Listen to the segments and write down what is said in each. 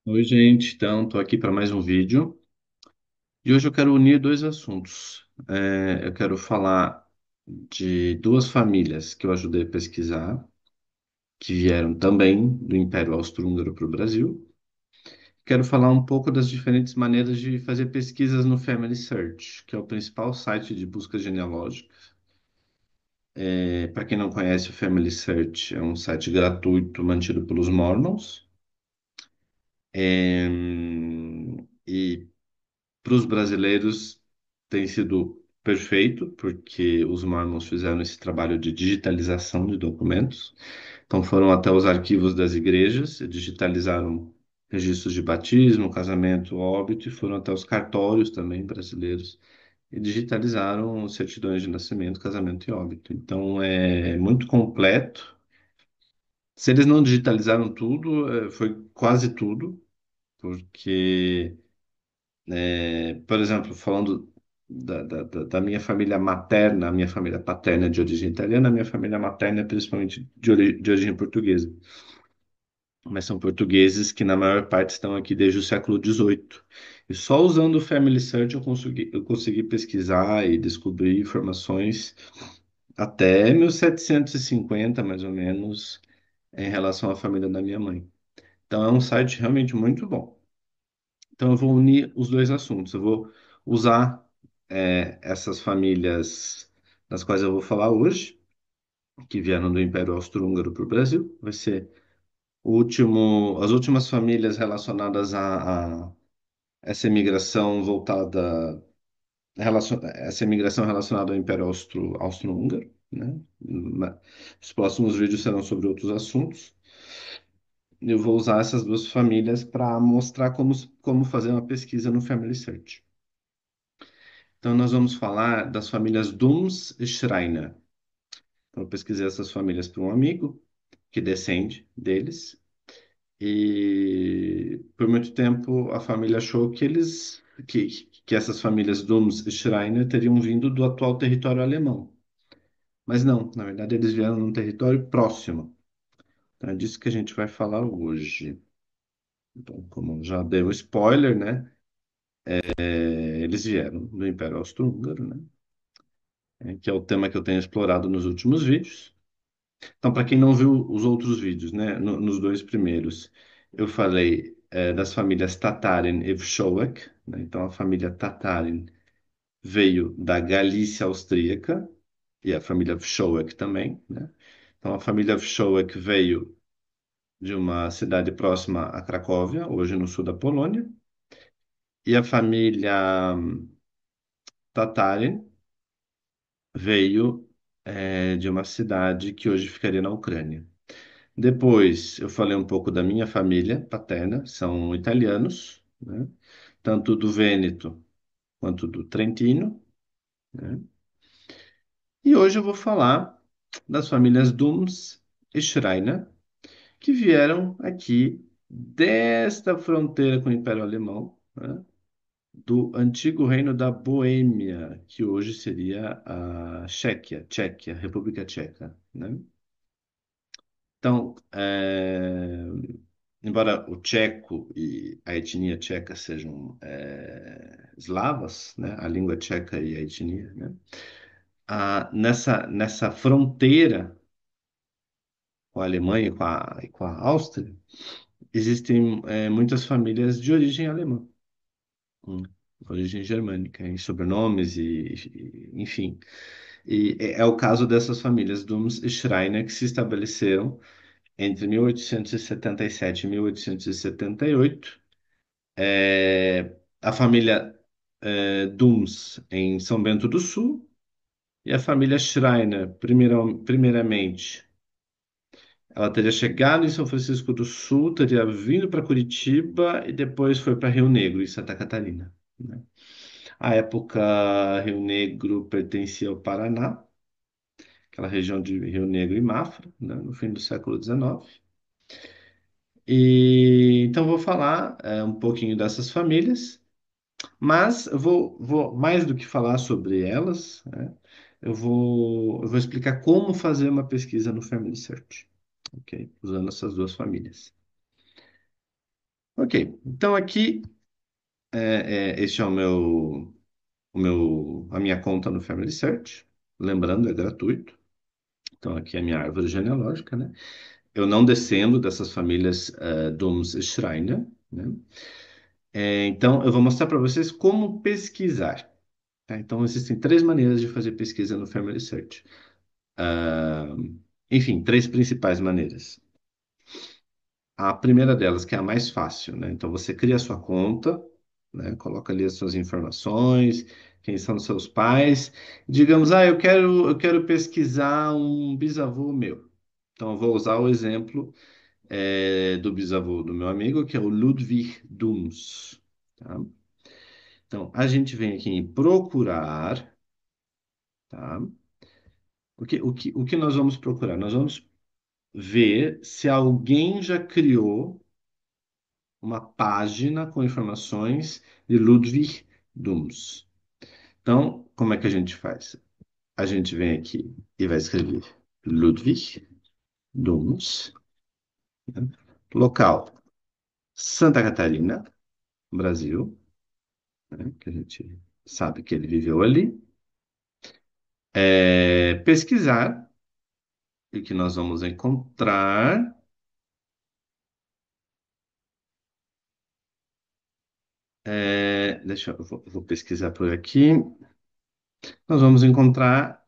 Oi, gente. Então, estou aqui para mais um vídeo e hoje eu quero unir dois assuntos. Eu quero falar de duas famílias que eu ajudei a pesquisar, que vieram também do Império Austro-Húngaro para o Brasil. Quero falar um pouco das diferentes maneiras de fazer pesquisas no Family Search, que é o principal site de busca genealógica. Para quem não conhece, o Family Search é um site gratuito mantido pelos Mormons. É, e para os brasileiros tem sido perfeito, porque os Mormons fizeram esse trabalho de digitalização de documentos. Então foram até os arquivos das igrejas, e digitalizaram registros de batismo, casamento, óbito, e foram até os cartórios também brasileiros e digitalizaram certidões de nascimento, casamento e óbito. Então é muito completo. Se eles não digitalizaram tudo, foi quase tudo, porque por exemplo, falando da minha família materna, a minha família paterna é de origem italiana, a minha família materna é principalmente de origem portuguesa. Mas são portugueses que, na maior parte, estão aqui desde o século XVIII. E só usando o Family Search eu consegui pesquisar e descobrir informações até 1750, mais ou menos, em relação à família da minha mãe. Então, é um site realmente muito bom. Então, eu vou unir os dois assuntos. Eu vou usar essas famílias das quais eu vou falar hoje, que vieram do Império Austro-Húngaro para o Brasil. Vai ser as últimas famílias relacionadas a essa imigração essa imigração relacionada ao Império Austro-Húngaro, né? Os próximos vídeos serão sobre outros assuntos. Eu vou usar essas duas famílias para mostrar como fazer uma pesquisa no Family Search. Então, nós vamos falar das famílias Dums e Schreiner. Então, eu pesquisei essas famílias para um amigo que descende deles. E por muito tempo a família achou que essas famílias Dums e Schreiner teriam vindo do atual território alemão. Mas não, na verdade eles vieram num território próximo. Então, é disso que a gente vai falar hoje. Então, como já deu spoiler, né? Eles vieram do Império Austro-Húngaro, né? Que é o tema que eu tenho explorado nos últimos vídeos. Então, para quem não viu os outros vídeos, né, nos dois primeiros, eu falei das famílias Tatarin e Wszołek, né? Então, a família Tatarin veio da Galícia Austríaca e a família Wszołek também, né? Então, a família Wszołek veio de uma cidade próxima a Cracóvia, hoje no sul da Polônia, e a família Tatarin veio de uma cidade que hoje ficaria na Ucrânia. Depois eu falei um pouco da minha família paterna, são italianos, né? Tanto do Vêneto quanto do Trentino, né? E hoje eu vou falar das famílias Dums e Schreiner, que vieram aqui desta fronteira com o Império Alemão, né? Do antigo reino da Boêmia, que hoje seria a Tchequia, República Tcheca, né? Então, embora o tcheco e a etnia tcheca sejam eslavas, né, a língua tcheca e a etnia, né, nessa fronteira com a Alemanha e com a Áustria, existem muitas famílias de origem alemã, hum, origem germânica, em sobrenomes enfim. E é o caso dessas famílias Dums e Schreiner que se estabeleceram entre 1877 e 1878. A família Dums em São Bento do Sul e a família Schreiner, primeiramente, ela teria chegado em São Francisco do Sul, teria vindo para Curitiba e depois foi para Rio Negro, em Santa Catarina, né? À época, Rio Negro pertencia ao Paraná, aquela região de Rio Negro e Mafra, né, no fim do século XIX. E então vou falar um pouquinho dessas famílias. Mas eu vou mais do que falar sobre elas, né, eu vou explicar como fazer uma pesquisa no Family Search, ok? Usando essas duas famílias. Ok, então aqui este é a minha conta no Family Search. Lembrando, é gratuito. Então aqui é a minha árvore genealógica, né? Eu não descendo dessas famílias Domschreiner, né? Então eu vou mostrar para vocês como pesquisar. Tá? Então existem três maneiras de fazer pesquisa no Family Search. Ah, enfim, três principais maneiras. A primeira delas, que é a mais fácil, né? Então você cria a sua conta, né? Coloca ali as suas informações, quem são os seus pais. Digamos, eu quero pesquisar um bisavô meu. Então eu vou usar o exemplo do bisavô do meu amigo, que é o Ludwig Dums. Tá? Então a gente vem aqui em procurar, tá? O que nós vamos procurar? Nós vamos ver se alguém já criou uma página com informações de Ludwig Dums. Então, como é que a gente faz? A gente vem aqui e vai escrever Ludwig Dums, né? Local Santa Catarina, Brasil, né? Que a gente sabe que ele viveu ali. Pesquisar, e o que nós vamos encontrar. Deixa eu vou pesquisar por aqui. Nós vamos encontrar,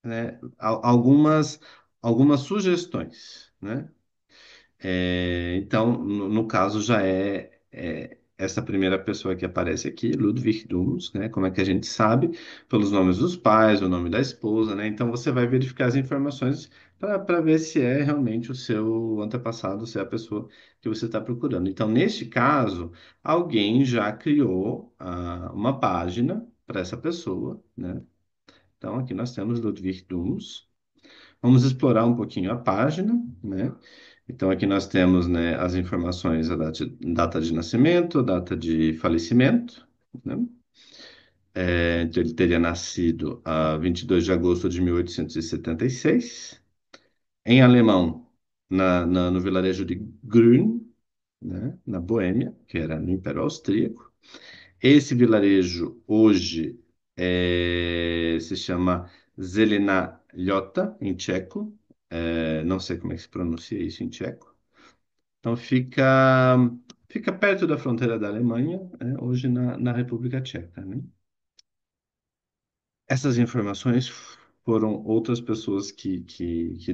né, algumas sugestões, né? Então, no caso, já é essa primeira pessoa que aparece aqui, Ludwig Dums, né? Como é que a gente sabe? Pelos nomes dos pais, o nome da esposa, né? Então, você vai verificar as informações para ver se é realmente o seu antepassado, se é a pessoa que você está procurando. Então, neste caso, alguém já criou uma página para essa pessoa, né? Então, aqui nós temos Ludwig Dums. Vamos explorar um pouquinho a página, né? Então, aqui nós temos, né, as informações, a data de nascimento, a data de falecimento, né? Então, ele teria nascido a 22 de agosto de 1876, em alemão, no vilarejo de Grün, né, na Boêmia, que era no Império Austríaco. Esse vilarejo hoje se chama Zelena Lhota, em tcheco. Não sei como é que se pronuncia isso em tcheco. Então fica perto da fronteira da Alemanha, né, hoje na República Tcheca, né? Essas informações foram outras pessoas que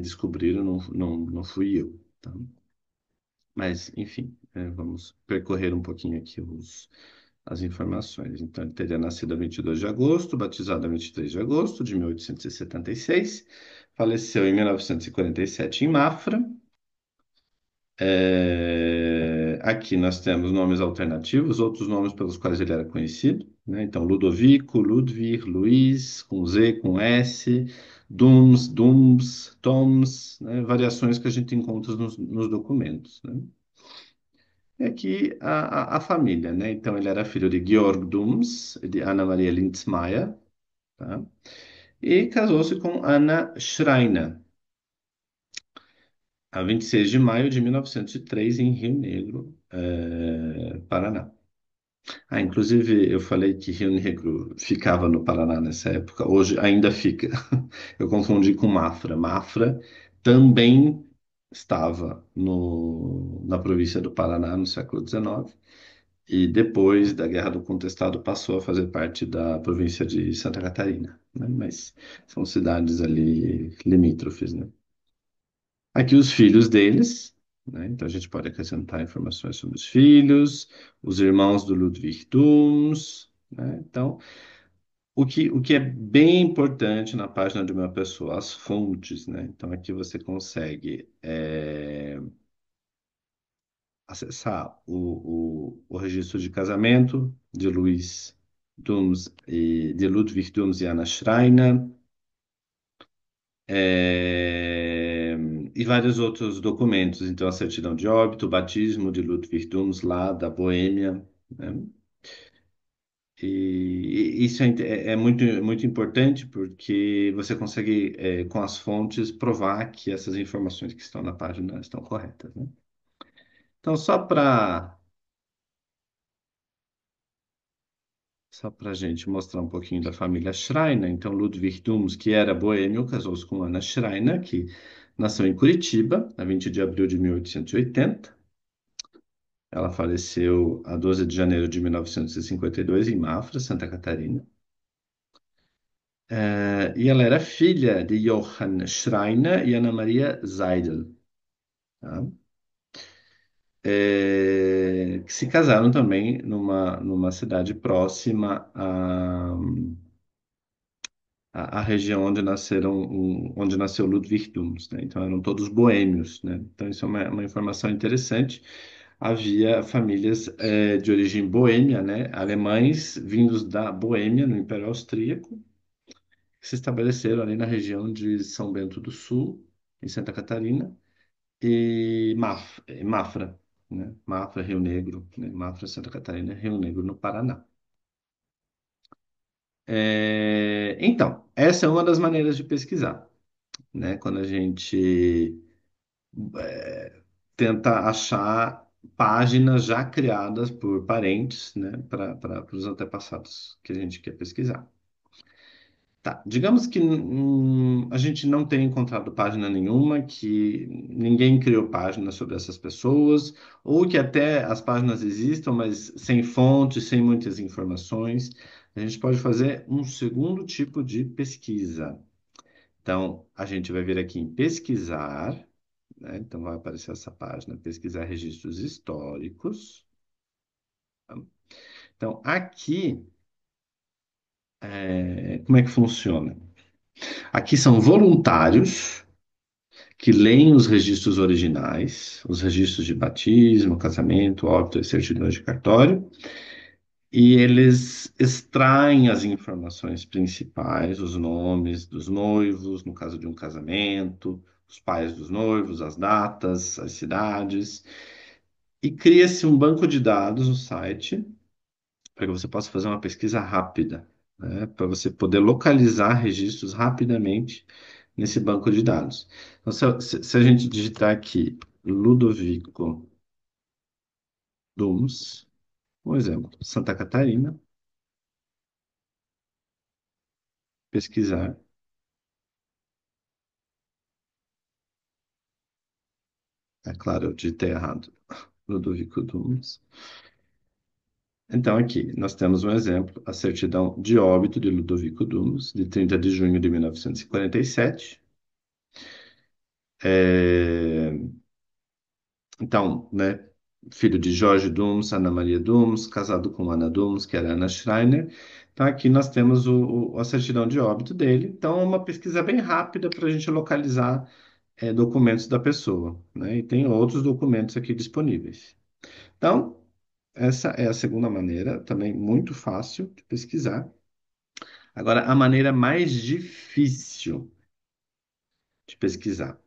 descobriram, não fui eu, tá? Mas, enfim, vamos percorrer um pouquinho aqui as informações. Então, ele teria nascido a 22 de agosto, batizado a 23 de agosto de 1876, faleceu em 1947 em Mafra. Aqui nós temos nomes alternativos, outros nomes pelos quais ele era conhecido, né? Então, Ludovico, Ludwig, Luiz, com Z, com S, Dums, Dums, Toms, né? Variações que a gente encontra nos documentos, né? E aqui a família, né? Então, ele era filho de Georg Dums e de Ana Maria Lindsmayer, tá? E casou-se com Anna Schreiner, a 26 de maio de 1903, em Rio Negro, Paraná. Inclusive, eu falei que Rio Negro ficava no Paraná nessa época, hoje ainda fica. Eu confundi com Mafra. Mafra também estava na província do Paraná no século XIX, e depois da Guerra do Contestado passou a fazer parte da província de Santa Catarina, né? Mas são cidades ali limítrofes, né? Aqui os filhos deles, né? Então a gente pode acrescentar informações sobre os filhos, os irmãos do Ludwig Thums, né? Então, o que é bem importante na página de uma pessoa, as fontes, né? Então aqui você consegue acessar o registro de casamento de Luiz Thums e de Ludwig Thums e Anna Schreiner. E vários outros documentos, então a certidão de óbito, o batismo de Ludwig Thums lá da Boêmia, né? E isso é muito, muito importante porque você consegue, com as fontes, provar que essas informações que estão na página estão corretas, né? Então, só para Só para a gente mostrar um pouquinho da família Schreiner. Então, Ludwig Thums, que era boêmio, casou-se com Anna Schreiner, que nasceu em Curitiba, a 20 de abril de 1880. Ela faleceu a 12 de janeiro de 1952 em Mafra, Santa Catarina. E ela era filha de Johann Schreiner e Ana Maria Seidel, tá? Que se casaram também numa cidade próxima à região onde onde nasceu Ludwig Thums, né? Então eram todos boêmios, né? Então isso é uma informação interessante. Havia famílias de origem boêmia, né? Alemães vindos da Boêmia, no Império Austríaco, que se estabeleceram ali na região de São Bento do Sul, em Santa Catarina, e Mafra, né? Mafra, Rio Negro, né? Mafra, Santa Catarina, Rio Negro, no Paraná. Então, essa é uma das maneiras de pesquisar, né? Quando a gente tenta achar páginas já criadas por parentes, né? Para os antepassados que a gente quer pesquisar. Tá, digamos que a gente não tenha encontrado página nenhuma, que ninguém criou página sobre essas pessoas, ou que até as páginas existam, mas sem fonte, sem muitas informações. A gente pode fazer um segundo tipo de pesquisa. Então, a gente vai vir aqui em pesquisar, né? Então, vai aparecer essa página, pesquisar registros históricos. Então, aqui, como é que funciona? Aqui são voluntários que leem os registros originais, os registros de batismo, casamento, óbito e certidões de cartório, e eles extraem as informações principais, os nomes dos noivos, no caso de um casamento, os pais dos noivos, as datas, as cidades, e cria-se um banco de dados no site para que você possa fazer uma pesquisa rápida, né? Para você poder localizar registros rapidamente nesse banco de dados. Então, se a gente digitar aqui Ludovico Domus, um exemplo, Santa Catarina, pesquisar, é claro, eu digitei errado, Ludovico Domus. Então, aqui, nós temos um exemplo, a certidão de óbito de Ludovico Domus, de 30 de junho de 1947. É, Então, né, filho de Jorge Dums, Ana Maria Dums, casado com Ana Dums, que era Ana Schreiner. Então, aqui nós temos a certidão de óbito dele. Então, é uma pesquisa bem rápida para a gente localizar documentos da pessoa, né? E tem outros documentos aqui disponíveis. Então, essa é a segunda maneira, também muito fácil de pesquisar. Agora, a maneira mais difícil de pesquisar.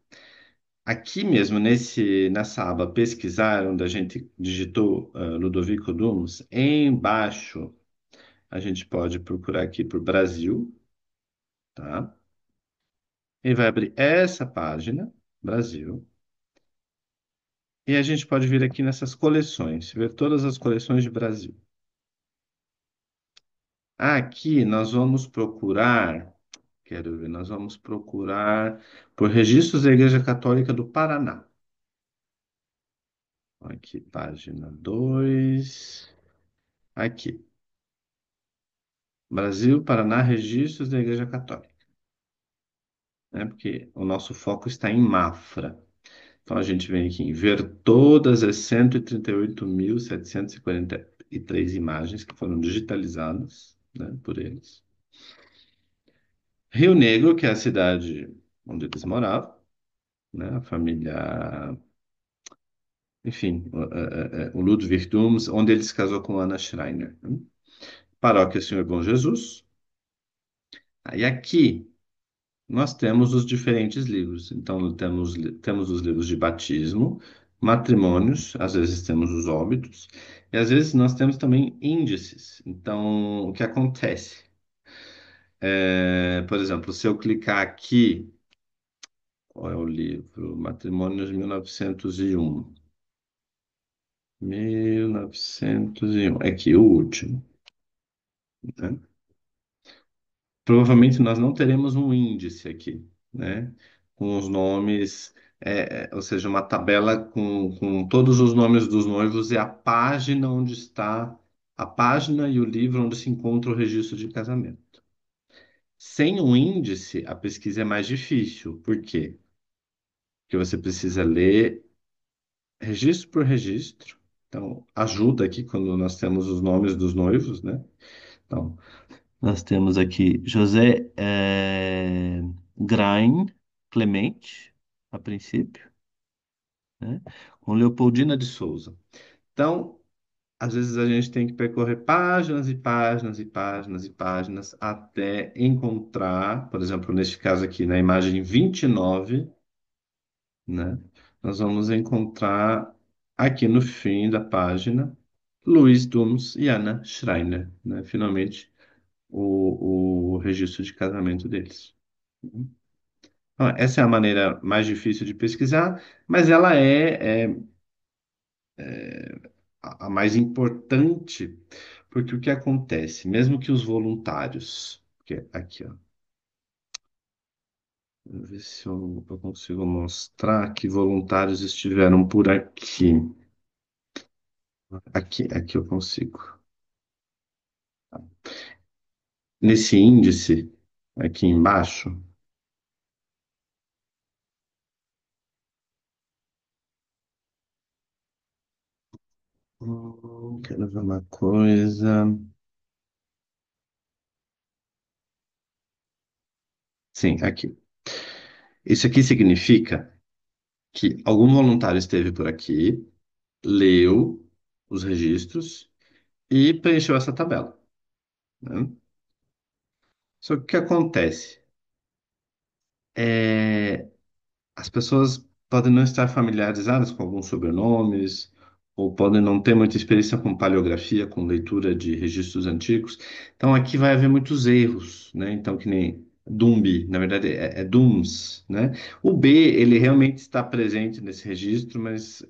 Aqui mesmo, nessa aba pesquisar, onde a gente digitou Ludovico Dumas, embaixo a gente pode procurar aqui por Brasil, tá? E vai abrir essa página, Brasil, e a gente pode vir aqui nessas coleções, ver todas as coleções de Brasil. Aqui nós vamos procurar, quero ver, nós vamos procurar por registros da Igreja Católica do Paraná. Aqui, página 2. Aqui. Brasil, Paraná, registros da Igreja Católica, né? Porque o nosso foco está em Mafra. Então a gente vem aqui em ver todas as 138.743 imagens que foram digitalizadas, né, por eles. Rio Negro, que é a cidade onde eles moravam, né? A família, enfim, o Ludwig Thums, onde ele se casou com Ana Schreiner, né? Paróquia Senhor Bom Jesus. Aí aqui nós temos os diferentes livros. Então, temos os livros de batismo, matrimônios, às vezes temos os óbitos, e às vezes nós temos também índices. Então, o que acontece? Por exemplo, se eu clicar aqui, qual é o livro? Matrimônios 1901. 1901. Aqui, o último. né? Provavelmente nós não teremos um índice aqui, né? Com os nomes, ou seja, uma tabela com todos os nomes dos noivos e a página onde está, a página e o livro onde se encontra o registro de casamento. Sem um índice, a pesquisa é mais difícil. Por quê? Porque você precisa ler registro por registro. Então, ajuda aqui quando nós temos os nomes dos noivos, né? Então, nós temos aqui José Grain Clemente, a princípio, né? Com Leopoldina de Souza. Então, às vezes a gente tem que percorrer páginas e páginas e páginas e páginas até encontrar, por exemplo, neste caso aqui, na imagem 29, né? Nós vamos encontrar aqui no fim da página Luiz Dums e Anna Schreiner, né? Finalmente, o registro de casamento deles. Então, essa é a maneira mais difícil de pesquisar, mas ela é a mais importante, porque o que acontece, mesmo que os voluntários, que aqui, ó, vou ver se eu consigo mostrar que voluntários estiveram por aqui. Aqui eu consigo. Nesse índice, aqui embaixo, quero ver uma coisa. Sim, aqui. Isso aqui significa que algum voluntário esteve por aqui, leu os registros e preencheu essa tabela, né? Só que o que acontece? É, as pessoas podem não estar familiarizadas com alguns sobrenomes, ou podem não ter muita experiência com paleografia, com leitura de registros antigos. Então aqui vai haver muitos erros, né? Então, que nem Dumbi, na verdade é Dums, né? O B, ele realmente está presente nesse registro, mas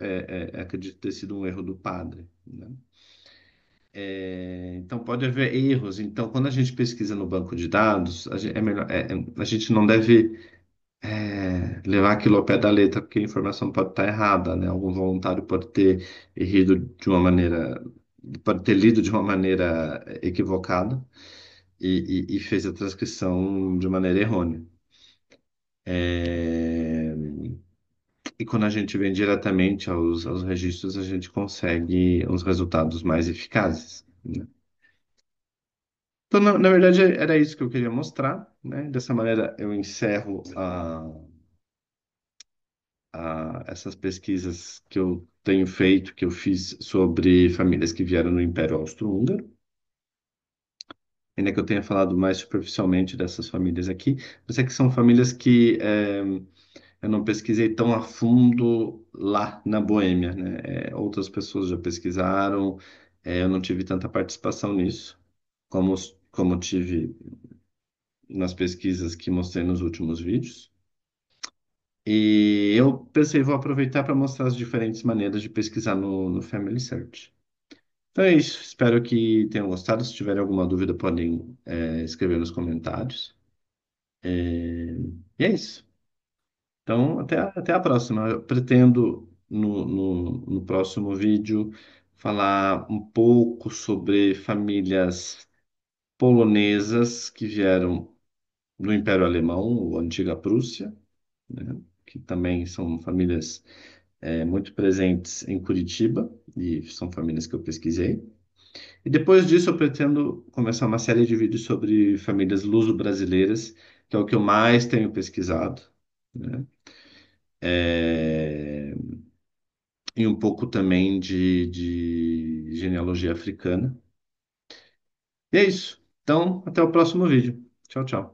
acredito ter sido um erro do padre, né? Então pode haver erros. Então, quando a gente pesquisa no banco de dados, é melhor, a gente não deve levar aquilo ao pé da letra, porque a informação pode estar errada, né? Algum voluntário pode ter errado de uma maneira, pode ter lido de uma maneira equivocada e fez a transcrição de maneira errônea. É, E quando a gente vem diretamente aos registros, a gente consegue os resultados mais eficazes, né? Então, na verdade, era isso que eu queria mostrar, né? Dessa maneira, eu encerro essas pesquisas que eu tenho feito, que eu fiz sobre famílias que vieram no Império Austro-Húngaro. Ainda que eu tenha falado mais superficialmente dessas famílias aqui, mas é que são famílias que eu não pesquisei tão a fundo lá na Boêmia, né? Outras pessoas já pesquisaram, eu não tive tanta participação nisso, como, como tive nas pesquisas que mostrei nos últimos vídeos. E eu pensei, vou aproveitar para mostrar as diferentes maneiras de pesquisar no Family Search. Então é isso. Espero que tenham gostado. Se tiverem alguma dúvida, podem escrever nos comentários. E é isso. Então, até a próxima. Eu pretendo, no próximo vídeo, falar um pouco sobre famílias polonesas que vieram do Império Alemão, ou Antiga Prússia, né? Que também são famílias muito presentes em Curitiba, e são famílias que eu pesquisei. E depois disso, eu pretendo começar uma série de vídeos sobre famílias luso-brasileiras, que é o que eu mais tenho pesquisado, né? É, E um pouco também de genealogia africana. E é isso. Então, até o próximo vídeo. Tchau, tchau.